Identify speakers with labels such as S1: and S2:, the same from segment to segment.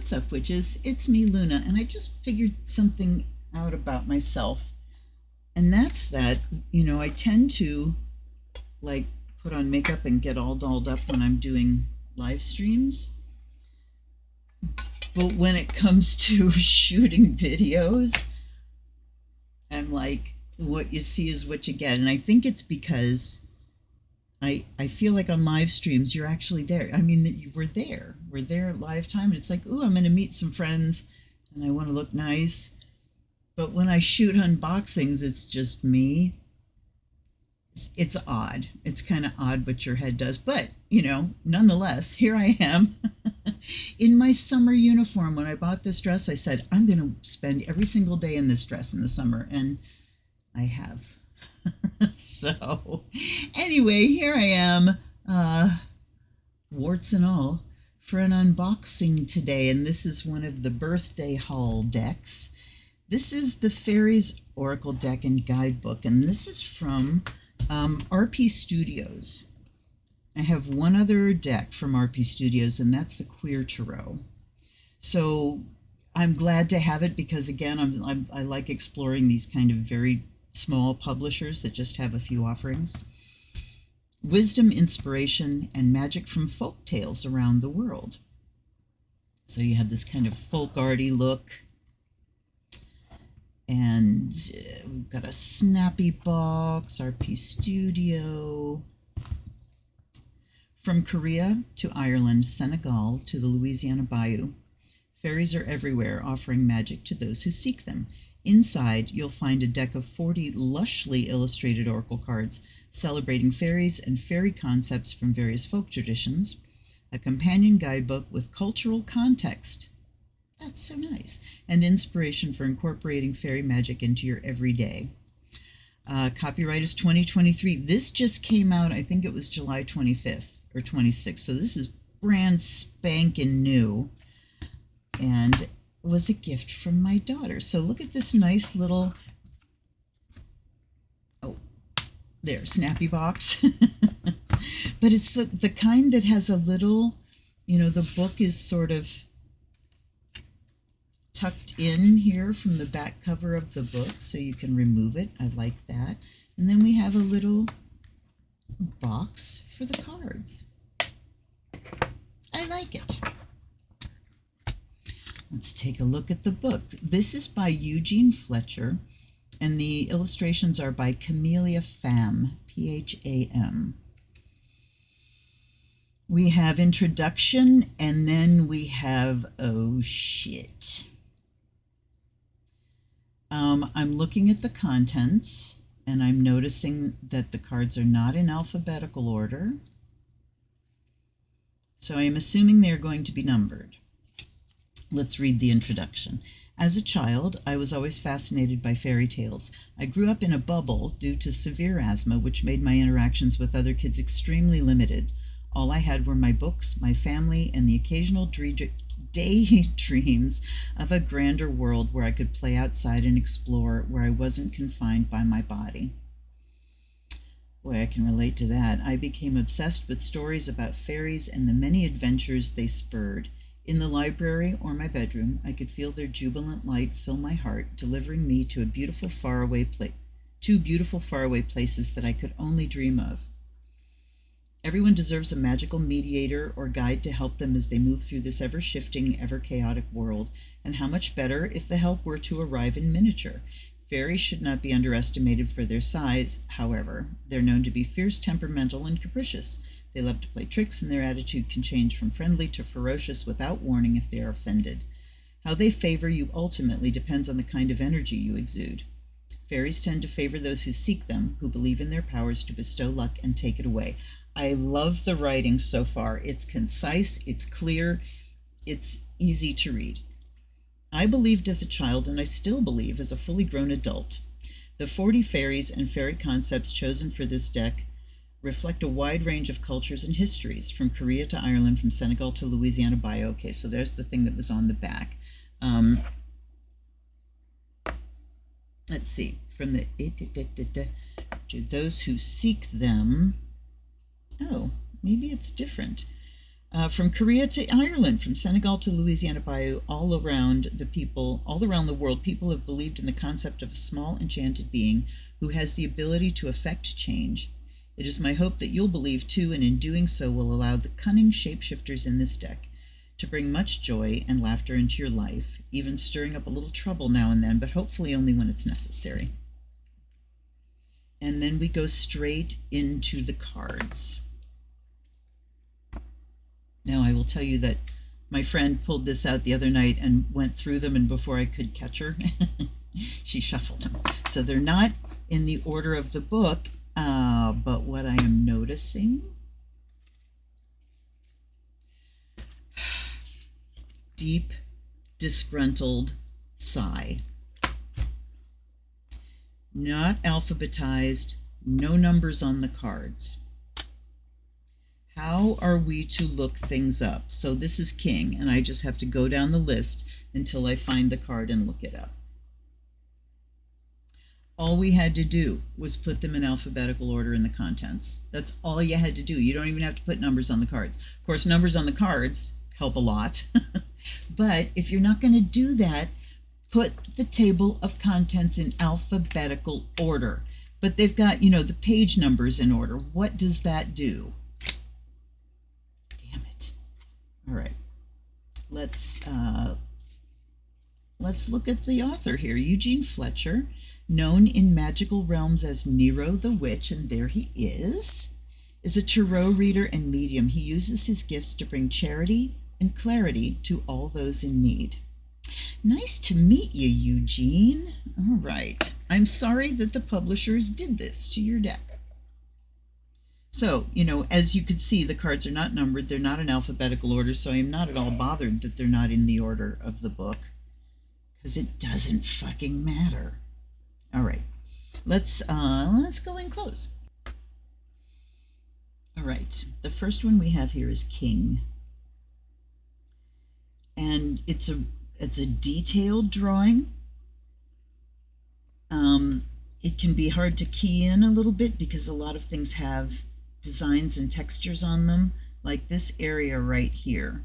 S1: What's up, witches? It's me, Luna, and I just figured something out about myself. And that's that, I tend to like put on makeup and get all dolled up when I'm doing live streams. But when it comes to shooting videos, I'm like, what you see is what you get. And I think it's because I feel like on live streams, you're actually there. I mean, we're there. We're there live time. And it's like, ooh, I'm going to meet some friends and I want to look nice. But when I shoot unboxings, it's just me. It's odd. It's kind of odd what your head does. But, nonetheless, here I am in my summer uniform. When I bought this dress, I said, I'm going to spend every single day in this dress in the summer. And I have. So, anyway, here I am, warts and all, for an unboxing today. And this is one of the birthday haul decks. This is the Fairies Oracle deck and guidebook, and this is from RP Studios. I have one other deck from RP Studios, and that's the Queer Tarot. So I'm glad to have it because, again, I like exploring these kind of very small publishers that just have a few offerings. Wisdom, inspiration, and magic from folk tales around the world. So you have this kind of folk arty look. And we've got a snappy box, RP Studio. From Korea to Ireland, Senegal to the Louisiana Bayou, fairies are everywhere, offering magic to those who seek them. Inside, you'll find a deck of 40 lushly illustrated oracle cards celebrating fairies and fairy concepts from various folk traditions, a companion guidebook with cultural context. That's so nice. And inspiration for incorporating fairy magic into your everyday. Copyright is 2023. This just came out, I think it was July 25th or 26th. So this is brand spanking new. And was a gift from my daughter. So look at this nice little, snappy box. But it's the kind that has a little, the book is sort of tucked in here from the back cover of the book, so you can remove it. I like that. And then we have a little box for the cards. I like it. Let's take a look at the book. This is by Eugene Fletcher, and the illustrations are by Camellia Pham, Pham. We have introduction, and then we have, oh shit. I'm looking at the contents, and I'm noticing that the cards are not in alphabetical order. So I am assuming they're going to be numbered. Let's read the introduction. As a child, I was always fascinated by fairy tales. I grew up in a bubble due to severe asthma, which made my interactions with other kids extremely limited. All I had were my books, my family, and the occasional daydreams of a grander world where I could play outside and explore, where I wasn't confined by my body. Boy, I can relate to that. I became obsessed with stories about fairies and the many adventures they spurred. In the library or my bedroom, I could feel their jubilant light fill my heart, delivering me to two beautiful faraway places that I could only dream of. Everyone deserves a magical mediator or guide to help them as they move through this ever-shifting, ever-chaotic world, and how much better if the help were to arrive in miniature. Fairies should not be underestimated for their size, however. They're known to be fierce, temperamental, and capricious. They love to play tricks, and their attitude can change from friendly to ferocious without warning if they are offended. How they favor you ultimately depends on the kind of energy you exude. Fairies tend to favor those who seek them, who believe in their powers to bestow luck and take it away. I love the writing so far. It's concise, it's clear, it's easy to read. I believed as a child, and I still believe as a fully grown adult. The 40 fairies and fairy concepts chosen for this deck reflect a wide range of cultures and histories, from Korea to Ireland, from Senegal to Louisiana Bayou. Okay, so there's the thing that was on the back. Let's see. From the to those who seek them. Oh, maybe it's different. From Korea to Ireland, from Senegal to Louisiana Bayou, all around the world, people have believed in the concept of a small enchanted being who has the ability to affect change. It is my hope that you'll believe too, and in doing so will allow the cunning shapeshifters in this deck to bring much joy and laughter into your life, even stirring up a little trouble now and then, but hopefully only when it's necessary. And then we go straight into the cards. Now, I will tell you that my friend pulled this out the other night and went through them, and before I could catch her, she shuffled them. So they're not in the order of the book, but what I am noticing, deep, disgruntled sigh. Not alphabetized, no numbers on the cards. How are we to look things up? So this is King, and I just have to go down the list until I find the card and look it up. All we had to do was put them in alphabetical order in the contents. That's all you had to do. You don't even have to put numbers on the cards. Of course, numbers on the cards help a lot. But if you're not going to do that, put the table of contents in alphabetical order. But they've got, the page numbers in order. What does that do? Damn it. All right. Let's look at the author here. Eugene Fletcher, known in magical realms as Nero the Witch, and there he is a tarot reader and medium. He uses his gifts to bring charity and clarity to all those in need. Nice to meet you, Eugene. All right. I'm sorry that the publishers did this to your deck. So, as you can see, the cards are not numbered. They're not in alphabetical order, so I am not at all bothered that they're not in the order of the book, because it doesn't fucking matter. All right. Let's go in close. All right. The first one we have here is King. And it's a detailed drawing. It can be hard to key in a little bit because a lot of things have designs and textures on them, like this area right here.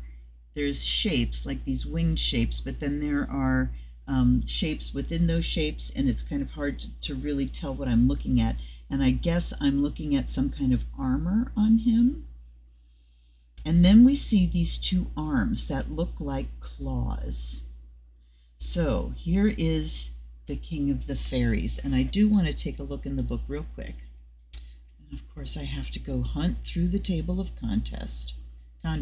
S1: There's shapes, like these winged shapes, but then there are shapes within those shapes, and it's kind of hard to really tell what I'm looking at. And I guess I'm looking at some kind of armor on him. And then we see these two arms that look like claws. So here is the King of the Fairies, and I do want to take a look in the book real quick. And of course I have to go hunt through the table of contents. All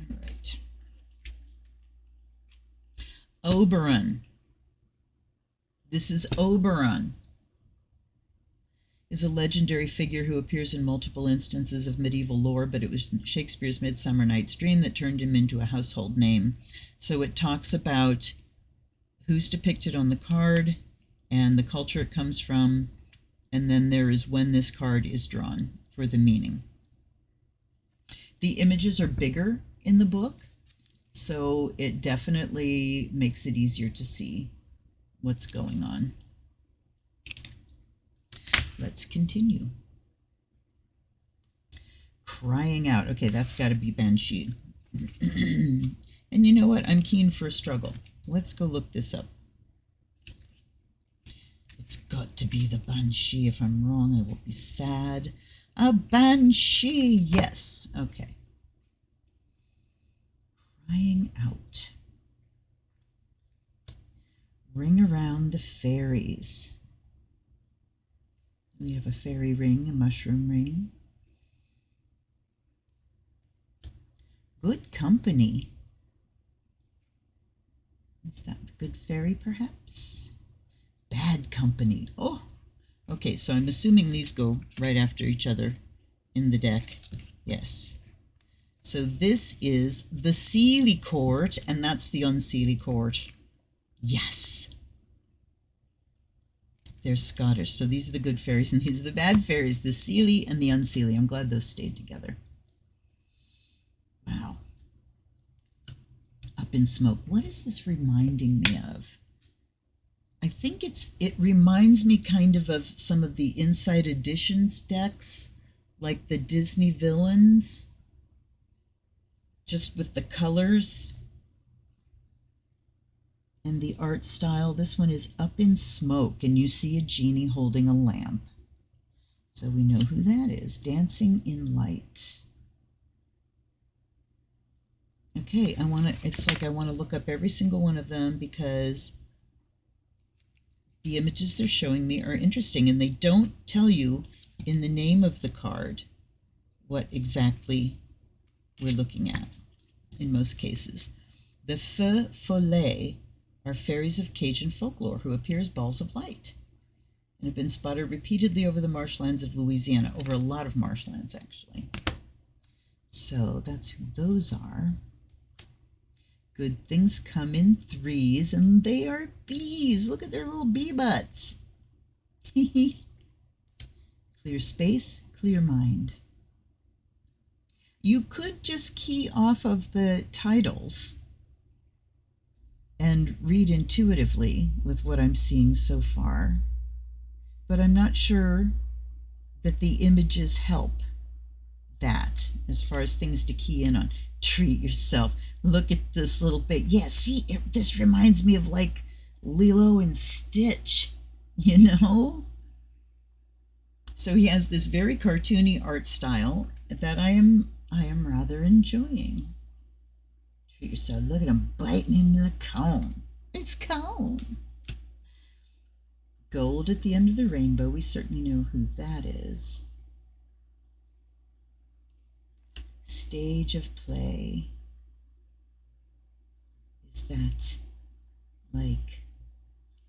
S1: right. Oberon. This is Oberon. Is a legendary figure who appears in multiple instances of medieval lore, but it was Shakespeare's Midsummer Night's Dream that turned him into a household name. So it talks about who's depicted on the card and the culture it comes from, and then there is when this card is drawn for the meaning. The images are bigger in the book, so it definitely makes it easier to see what's going on. Let's continue. Crying out. Okay, that's got to be Banshee. And you know what? I'm keen for a struggle. Let's go look this up. It's got to be the Banshee. If I'm wrong, I will be sad. A Banshee. Yes. Okay. Crying out. Ring around the fairies. We have a fairy ring, a mushroom ring. Good company. Is that the good fairy, perhaps? Bad company. Oh, okay, so I'm assuming these go right after each other in the deck. Yes. So this is the Seelie Court, and that's the Unseelie Court. Yes. They're Scottish, so these are the good fairies, and these are the bad fairies, the Seelie and the Unseelie. I'm glad those stayed together. Wow. Up in smoke. What is this reminding me of? I think it reminds me kind of some of the Inside Editions decks, like the Disney villains, just with the colors and the art style. This one is Up in Smoke, and you see a genie holding a lamp. So we know who that is. Dancing in Light. Okay, it's like I want to look up every single one of them because the images they're showing me are interesting, and they don't tell you in the name of the card what exactly we're looking at in most cases. The Feux Follets are fairies of Cajun folklore who appear as balls of light and have been spotted repeatedly over the marshlands of Louisiana, over a lot of marshlands, actually. So that's who those are. Good things come in threes, and they are bees. Look at their little bee butts. Clear space, clear mind. You could just key off of the titles and read intuitively with what I'm seeing so far, but I'm not sure that the images help that as far as things to key in on. Treat yourself. Look at this little bit. Yeah, see, this reminds me of like Lilo and Stitch, you know? So he has this very cartoony art style that I am rather enjoying. Treat yourself. Look at him biting into the cone. It's cone. Gold at the end of the rainbow. We certainly know who that is. Stage of play. Is that like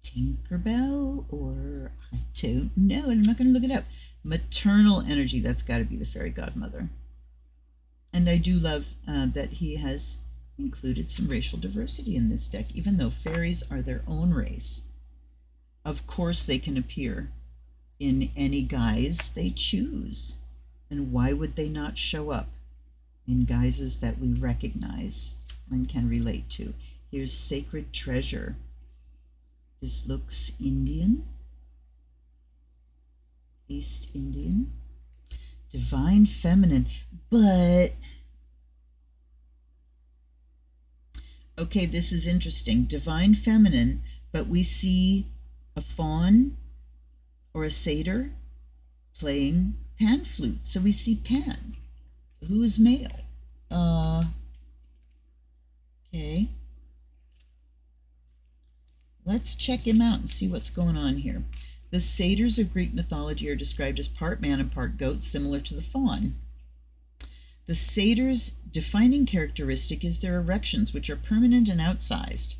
S1: Tinkerbell, or I don't know, and I'm not going to look it up. Maternal energy. That's got to be the fairy godmother. And I do love that he has included some racial diversity in this deck, even though fairies are their own race. Of course, they can appear in any guise they choose. And why would they not show up in guises that we recognize and can relate to? Here's Sacred Treasure. This looks Indian, East Indian. Divine Feminine, but okay, this is interesting. Divine Feminine, but we see a faun or a satyr playing pan flute. So we see Pan, who is male. Okay. Let's check him out and see what's going on here. The satyrs of Greek mythology are described as part man and part goat, similar to the faun. The satyrs' defining characteristic is their erections, which are permanent and outsized.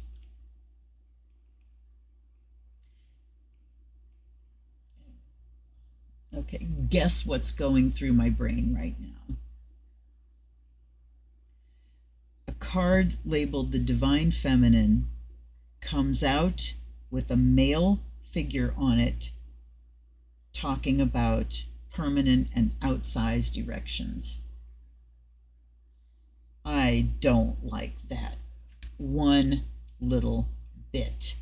S1: Okay, guess what's going through my brain right now? A card labeled the Divine Feminine comes out with a male figure on it talking about permanent and outsized erections. I don't like that one little bit.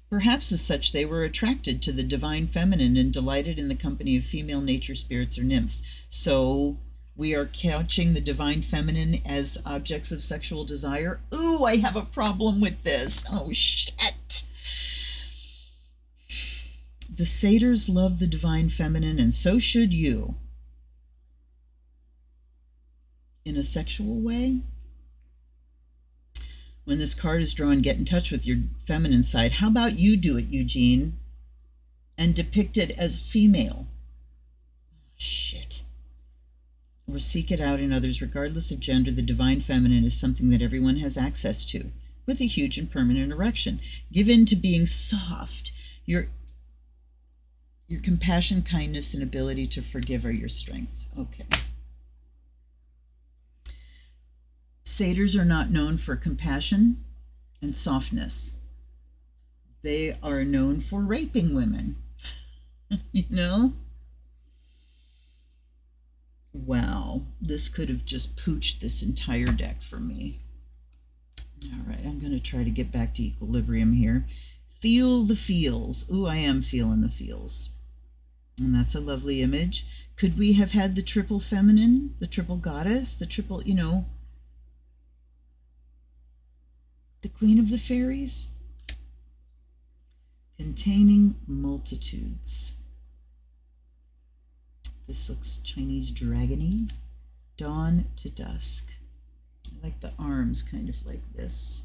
S1: Perhaps as such they were attracted to the Divine Feminine and delighted in the company of female nature spirits or nymphs. So we are couching the Divine Feminine as objects of sexual desire. Ooh, I have a problem with this. Oh, shit. The satyrs love the Divine Feminine, and so should you. In a sexual way? When this card is drawn, get in touch with your feminine side. How about you do it, Eugene, and depict it as female? Shit. Or seek it out in others. Regardless of gender, the Divine Feminine is something that everyone has access to, with a huge and permanent erection. Give in to being soft. Your compassion, kindness, and ability to forgive are your strengths. Okay. Satyrs are not known for compassion and softness. They are known for raping women. You know? Wow, this could have just pooched this entire deck for me. All right, I'm going to try to get back to equilibrium here. Feel the feels. Ooh, I am feeling the feels. And that's a lovely image. Could we have had the triple feminine, the triple goddess, the triple, the queen of the fairies? Containing multitudes. This looks Chinese dragony. Dawn to dusk. I like the arms kind of like this.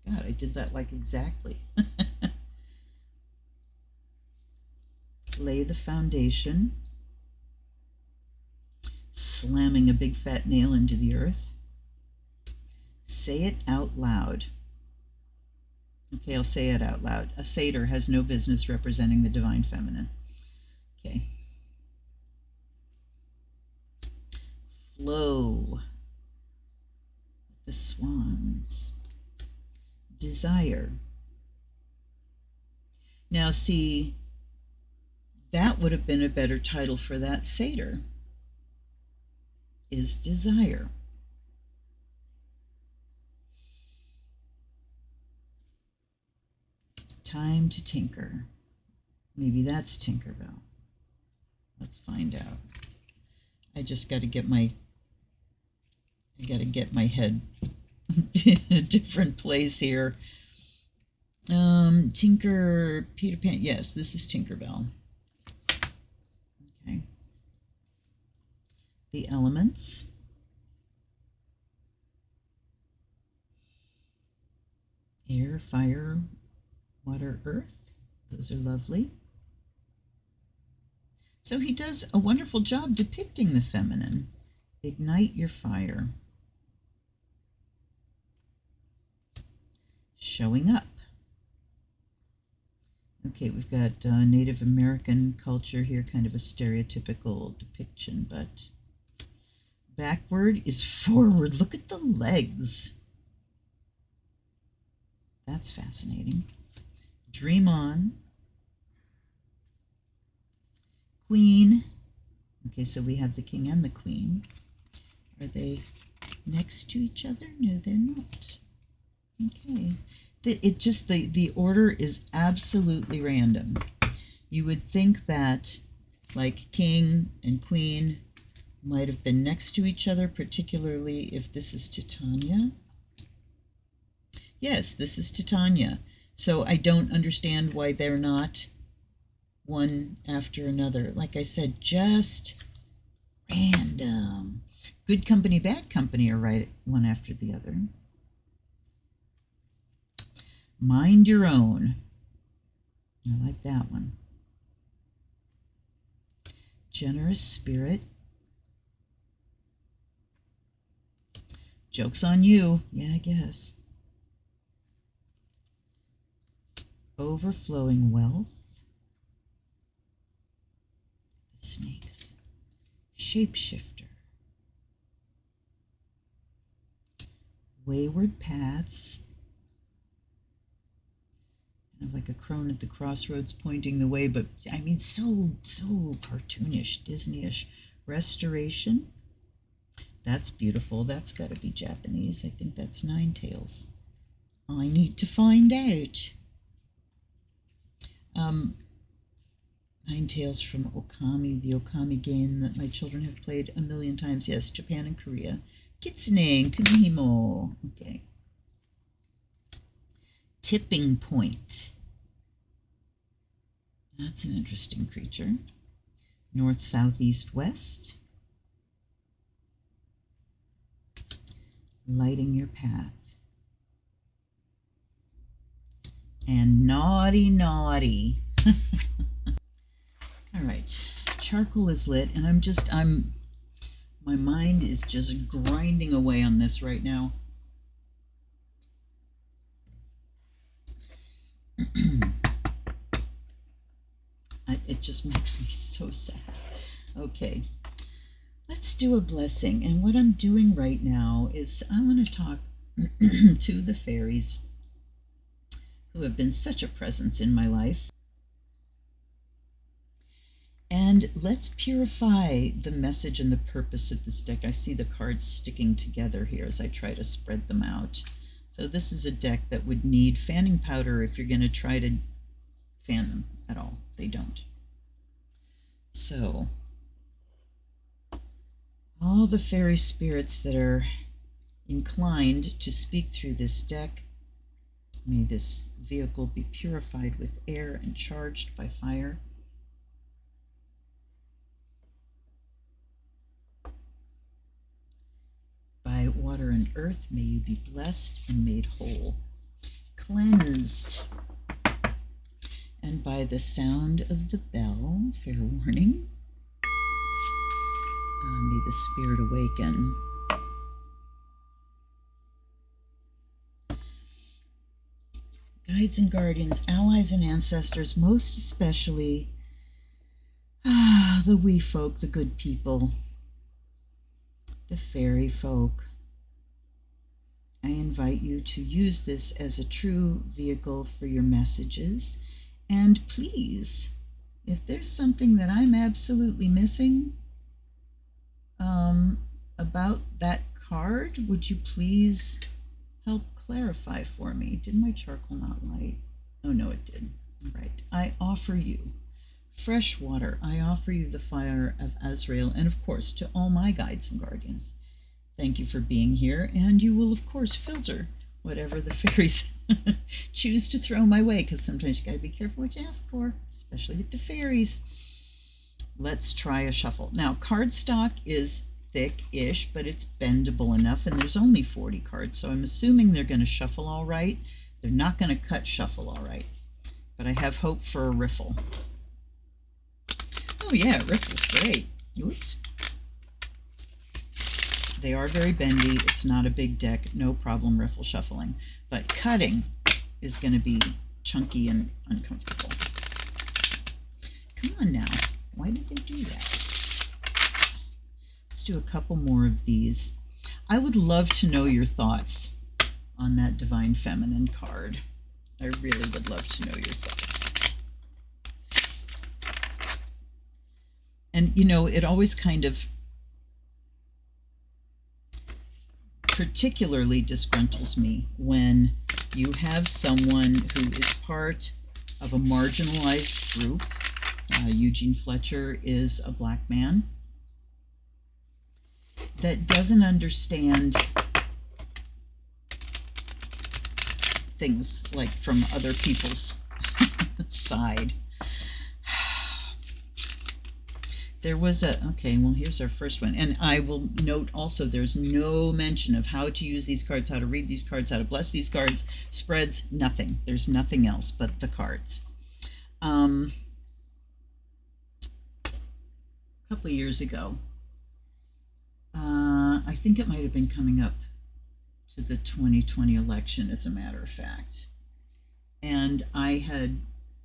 S1: God, I did that like exactly. Lay the foundation. Slamming a big fat nail into the earth. Say it out loud. Okay, I'll say it out loud. A satyr has no business representing the divine feminine. Okay. Flow. The swans. Desire. Now see, that would have been a better title for that satyr, is desire. Time to tinker. Maybe that's Tinkerbell. Let's find out. I just got to get my head in a different place here. Tinker, Peter Pan. Yes, this is Tinkerbell. Okay. The elements. Air, fire, water, earth. Those are lovely. So he does a wonderful job depicting the feminine. Ignite your fire. Showing up. Okay, we've got Native American culture here, kind of a stereotypical depiction, but backward is forward. Look at the legs. That's fascinating. Dream on. Queen. Okay, so we have the king and the queen. Are they next to each other? No, they're not. Okay. It just, the order is absolutely random. You would think that, like, king and queen might have been next to each other, particularly if this is Titania. Yes, this is Titania. So I don't understand why they're not one after another. Like I said, just random. Good company, bad company are right one after the other. Mind your own. I like that one. Generous spirit. Joke's on you. Yeah, I guess. Overflowing wealth. The snakes. Shapeshifter. Wayward paths. Kind of like a crone at the crossroads pointing the way, but I mean, so cartoonish, Disney-ish. Restoration. That's beautiful. That's got to be Japanese. I think that's Nine Tails. I need to find out. Nine Tails from Okami, the Okami game that my children have played a million times. Yes, Japan and Korea. Kitsune and Kumihimo. Okay. Tipping point. That's an interesting creature. North, south, east, west. Lighting your path. And naughty, naughty. All right, charcoal is lit, and my mind is just grinding away on this right now. It just makes me so sad. Okay, let's do a blessing. And what I'm doing right now is I want to talk to the fairies who have been such a presence in my life. And let's purify the message and the purpose of this deck. I see the cards sticking together here as I try to spread them out. So this is a deck that would need fanning powder if you're going to try to fan them at all. They don't. So all the fairy spirits that are inclined to speak through this deck, may this vehicle be purified with air and charged by fire. By water and earth, may you be blessed and made whole, cleansed. And by the sound of the bell, fair warning, may the spirit awaken. Guides and guardians, allies and ancestors, most especially the wee folk, the good people, the fairy folk. I invite you to use this as a true vehicle for your messages. And please, if there's something that I'm absolutely missing about that card, would you please help clarify for me? Did my charcoal not light? Oh, no, it did. All right. I offer you fresh water. I offer you the fire of Azrael. And, of course, to all my guides and guardians, thank you for being here. And you will, of course, filter whatever the fairies choose to throw my way, because sometimes you got to be careful what you ask for, especially with the fairies. Let's try a shuffle. Now, cardstock is thick-ish, but it's bendable enough, and there's only 40 cards, so I'm assuming they're going to shuffle all right. They're not going to cut shuffle all right, but I have hope for a riffle. Oh yeah, riffle's great. Oops. They are very bendy. It's not a big deck. No problem riffle shuffling. But cutting is going to be chunky and uncomfortable. Come on now. Why did they do that? Let's do a couple more of these. I would love to know your thoughts on that Divine Feminine card. I really would love to know your thoughts. And, you know, it always kind of particularly disgruntles me when you have someone who is part of a marginalized group. Eugene Fletcher is a black man that doesn't understand things like from other people's side. There was okay, well, here's our first one. And I will note also there's no mention of how to use these cards, how to read these cards, how to bless these cards, spreads, nothing. There's nothing else but the cards. A couple of years ago, I think it might have been coming up to the 2020 election, as a matter of fact. And I had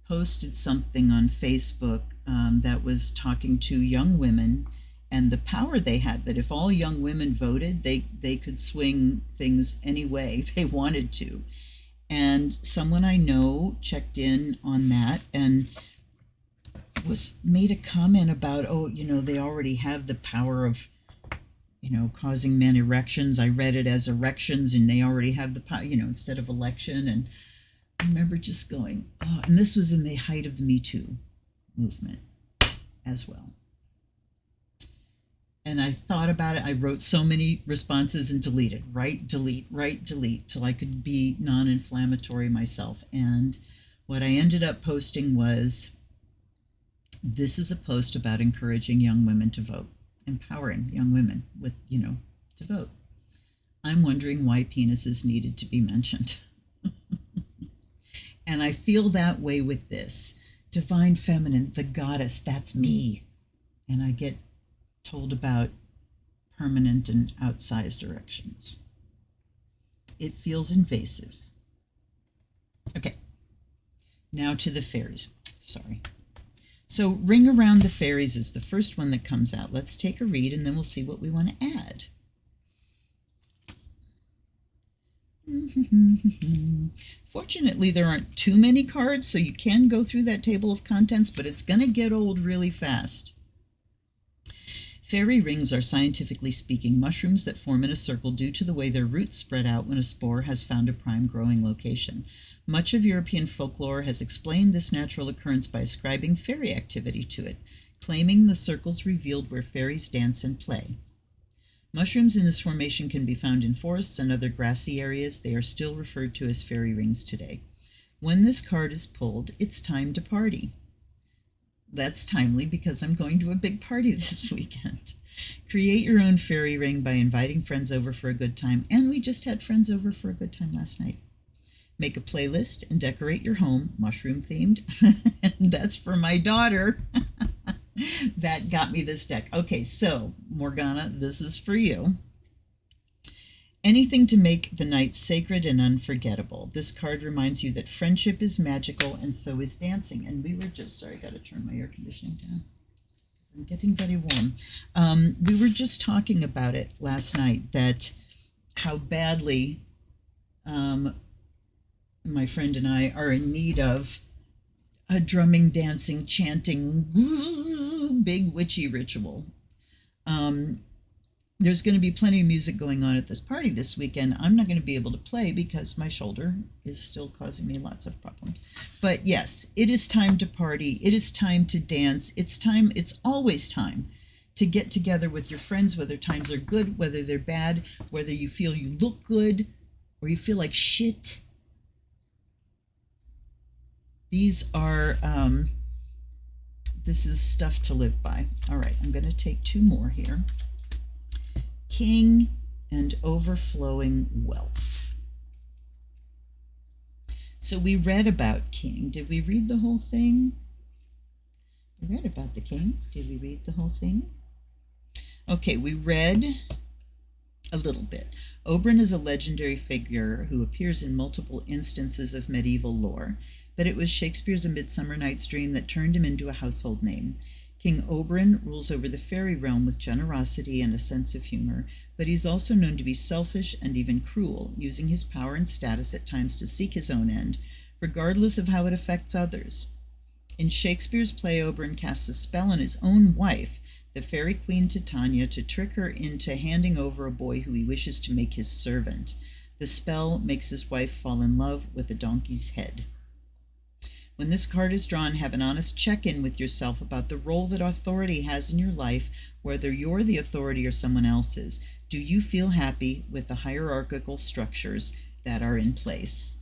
S1: posted something on Facebook that was talking to young women and the power they had, that if all young women voted, they could swing things any way they wanted to. And someone I know checked in on that and made a comment about, oh, you know, they already have the power of, you know, causing men erections. I read it as erections, and they already have the power, you know, instead of election. And I remember just going, oh, and this was in the height of the Me Too movement as well. And I thought about it. I wrote so many responses and deleted, right, delete, till I could be non-inflammatory myself. And what I ended up posting was, this is a post about encouraging young women to vote, empowering young women with, you know, to vote. I'm wondering why penises needed to be mentioned. And I feel that way with this. Divine Feminine, the goddess, that's me. And I get told about permanent and outsized erections. It feels invasive. Okay, now to the fairies. Sorry. So Ring Around the Fairies is the first one that comes out. Let's take a read, and then we'll see what we want to add. Fortunately, there aren't too many cards, so you can go through that table of contents, but it's going to get old really fast. Fairy rings are, scientifically speaking, mushrooms that form in a circle due to the way their roots spread out when a spore has found a prime growing location. Much of European folklore has explained this natural occurrence by ascribing fairy activity to it, claiming the circles revealed where fairies dance and play. Mushrooms in this formation can be found in forests and other grassy areas. They are still referred to as fairy rings today. When this card is pulled, it's time to party. That's timely because I'm going to a big party this weekend. Create your own fairy ring by inviting friends over for a good time, and we just had friends over for a good time last night. Make a playlist and decorate your home, mushroom themed. And that's for my daughter. That got me this deck. Okay, so Morgana, this is for you. Anything to make the night sacred and unforgettable. This card reminds you that friendship is magical and so is dancing. And we were just, sorry, I got to turn my air conditioning down. I'm getting very warm. We were just talking about it last night, that how badly my friend and I are in need of a drumming, dancing, chanting, big witchy ritual. There's going to be plenty of music going on at this party this weekend. I'm not going to be able to play because my shoulder is still causing me lots of problems. But yes, it is time to party. It is time to dance. It's always time to get together with your friends, whether times are good, whether they're bad, whether you feel you look good or you feel like shit. These are, this is stuff to live by. All right, I'm going to take two more here. King and overflowing wealth. So we read about King. Did we read the whole thing? We read about the King. Did we read the whole thing? Okay, we read a little bit. Oberon is a legendary figure who appears in multiple instances of medieval lore, but it was Shakespeare's A Midsummer Night's Dream that turned him into a household name. King Oberon rules over the fairy realm with generosity and a sense of humor, but he's also known to be selfish and even cruel, using his power and status at times to seek his own end, regardless of how it affects others. In Shakespeare's play, Oberon casts a spell on his own wife, the fairy queen Titania, to trick her into handing over a boy who he wishes to make his servant. The spell makes his wife fall in love with a donkey's head. When this card is drawn, have an honest check-in with yourself about the role that authority has in your life, whether you're the authority or someone else's. Do you feel happy with the hierarchical structures that are in place?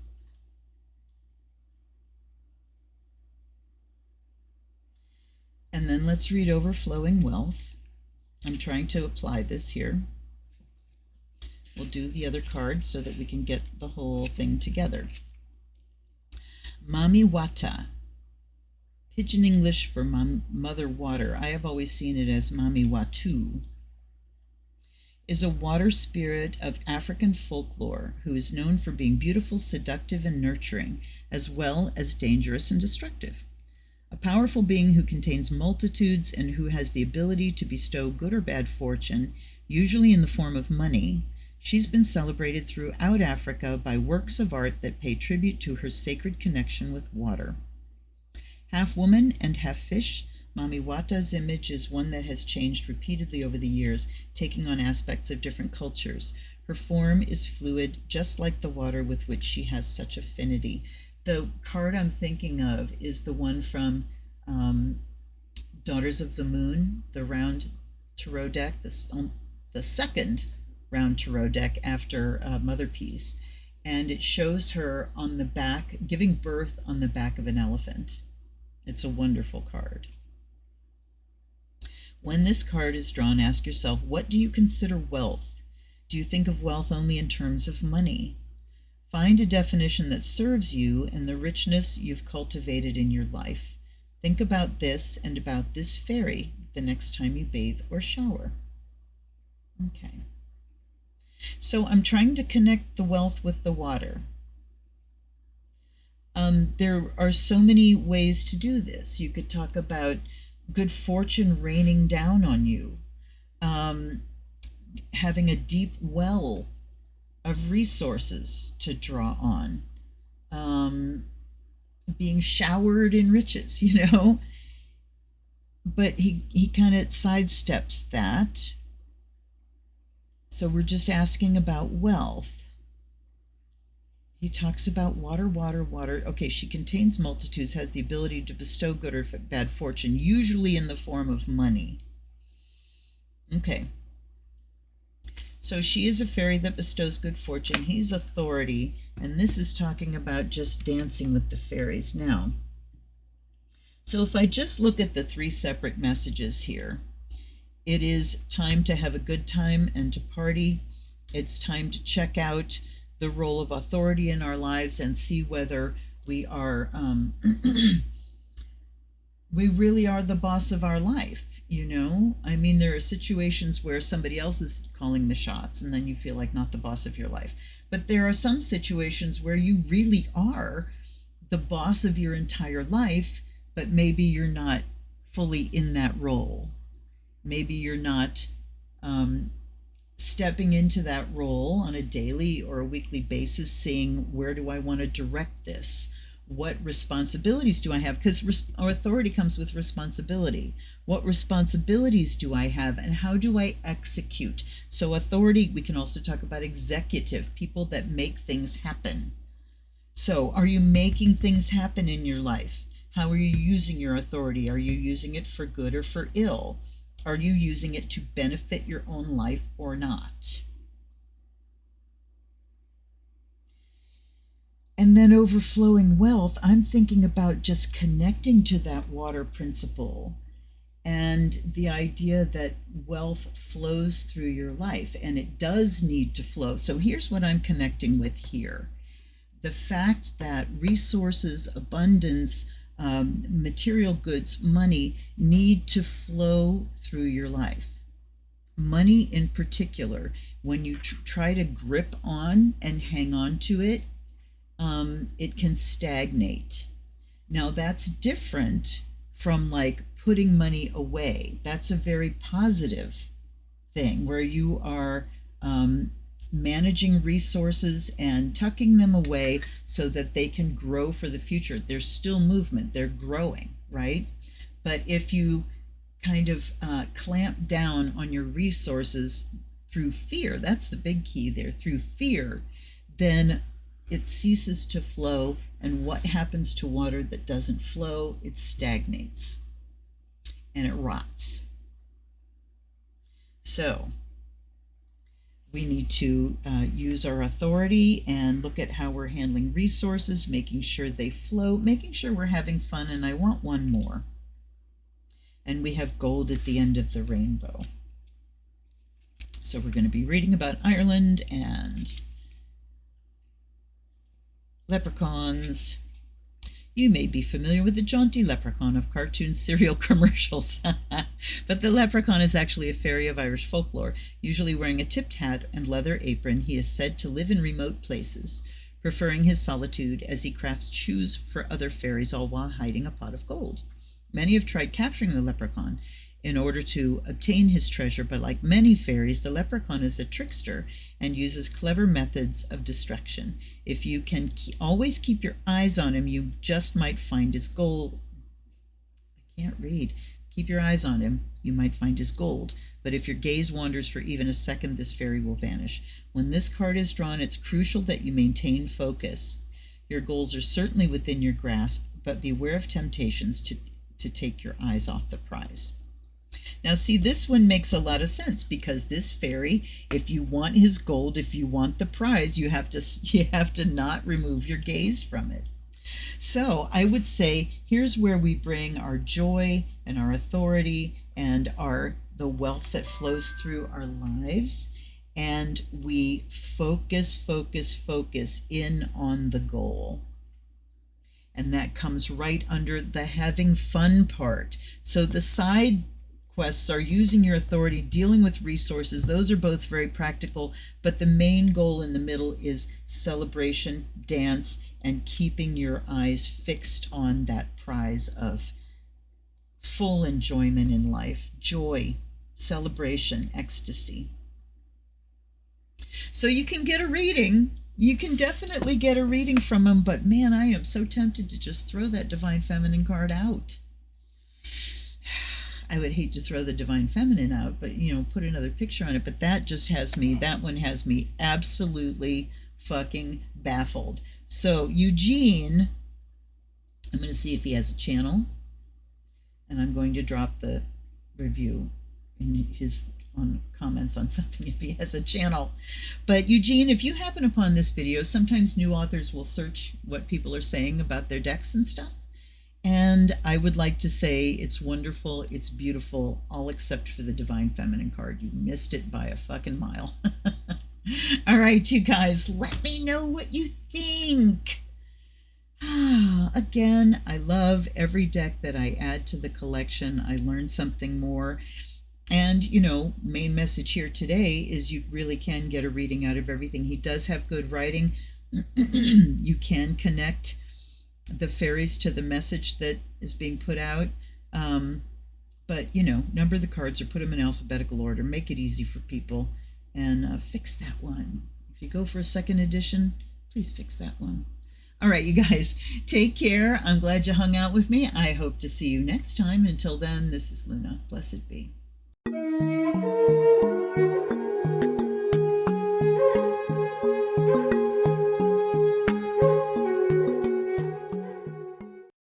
S1: And then let's read Overflowing Wealth. I'm trying to apply this here. We'll do the other card so that we can get the whole thing together. Mami Wata, Pidgin English for Mother Water. I have always seen it as Mami Watu, is a water spirit of African folklore who is known for being beautiful, seductive, and nurturing, as well as dangerous and destructive. A powerful being who contains multitudes and who has the ability to bestow good or bad fortune, usually in the form of money. She's been celebrated throughout Africa by works of art that pay tribute to her sacred connection with water. Half woman and half fish, Mami Wata's image is one that has changed repeatedly over the years, taking on aspects of different cultures. Her form is fluid, just like the water with which she has such affinity. The card I'm thinking of is the one from Daughters of the Moon, the round tarot deck, the second round tarot deck after Mother Peace, and it shows her on the back, giving birth on the back of an elephant. It's a wonderful card. When this card is drawn, ask yourself, what do you consider wealth? Do you think of wealth only in terms of money? Find a definition that serves you and the richness you've cultivated in your life. Think about this and about this fairy the next time you bathe or shower. Okay. So I'm trying to connect the wealth with the water. There are so many ways to do this. You could talk about good fortune raining down on you, having a deep well of resources to draw on, being showered in riches, but he kind of sidesteps that. So we're just asking about wealth. He talks about water, water, water. Okay, she contains multitudes, has the ability to bestow good or bad fortune, usually in the form of money. Okay. So she is a fairy that bestows good fortune. He's authority, and this is talking about just dancing with the fairies. Now, so if I just look at the three separate messages here, it is time to have a good time and to party. It's time to check out the role of authority in our lives and see whether we are we really are the boss of our life. I mean, there are situations where somebody else is calling the shots and then you feel like not the boss of your life, but there are some situations where you really are the boss of your entire life, but maybe you're not fully in that role. Maybe you're not stepping into that role on a daily or a weekly basis, saying, where do I want to direct this? What responsibilities do I have? Because our authority comes with responsibility. What responsibilities do I have, and how do I execute? So authority, we can also talk about executive, people that make things happen. So are you making things happen in your life? How are you using your authority? Are you using it for good or for ill? Are you using it to benefit your own life or not? And then overflowing wealth, I'm thinking about just connecting to that water principle and the idea that wealth flows through your life, and it does need to flow. So here's what I'm connecting with here. The fact that resources, abundance, material goods, money need to flow through your life. Money in particular, when you try to grip on and hang on to it, it can stagnate. Now that's different from like putting money away. That's a very positive thing where you are managing resources and tucking them away so that they can grow for the future. There's still movement, they're growing, right? But if you kind of clamp down on your resources through fear, that's the big key there, through fear, then it ceases to flow. And what happens to water that doesn't flow? It stagnates and it rots. So we need to use our authority and look at how we're handling resources, making sure they flow, making sure we're having fun. And I want one more. And we have gold at the end of the rainbow. So we're going to be reading about Ireland and leprechauns. You may be familiar with the jaunty leprechaun of cartoon cereal commercials, but the leprechaun is actually a fairy of Irish folklore. Usually wearing a tipped hat and leather apron, he is said to live in remote places, preferring his solitude as he crafts shoes for other fairies, all while hiding a pot of gold. Many have tried capturing the leprechaun in order to obtain his treasure, but like many fairies, the leprechaun is a trickster and uses clever methods of distraction. If you can always keep your eyes on him, you just might find his gold. I can't read. Keep your eyes on him, you might find his gold. But if your gaze wanders for even a second, this fairy will vanish. When this card is drawn, it's crucial that you maintain focus. Your goals are certainly within your grasp, but beware of temptations to take your eyes off the prize. Now see, this one makes a lot of sense, because this fairy, if you want his gold, if you want the prize, you have to not remove your gaze from it. So I would say here's where we bring our joy and our authority and the wealth that flows through our lives, and we focus in on the goal. And that comes right under the having fun part. So the side quests are using your authority, dealing with resources. Those are both very practical, but the main goal in the middle is celebration, dance, and keeping your eyes fixed on that prize of full enjoyment in life, joy, celebration, ecstasy. So you can get a reading. You can definitely get a reading from him, but man, I am so tempted to just throw that Divine Feminine card out. I would hate to throw the Divine Feminine out, but, put another picture on it. But that one has me absolutely fucking baffled. So Eugene, I'm going to see if he has a channel, and I'm going to drop the review in his on comments on something if he has a channel. But Eugene, if you happen upon this video, sometimes new authors will search what people are saying about their decks and stuff. And I would like to say it's wonderful, it's beautiful, all except for the Divine Feminine card. You missed it by a fucking mile. All right, you guys, let me know what you think. Again, I love every deck that I add to the collection. I learn something more. And, main message here today is you really can get a reading out of everything. He does have good writing. You can connect the fairies to the message that is being put out. But, number the cards or put them in alphabetical order. Make it easy for people and fix that one. If you go for a second edition, please fix that one. All right, you guys, take care. I'm glad you hung out with me. I hope to see you next time. Until then, this is Luna. Blessed be.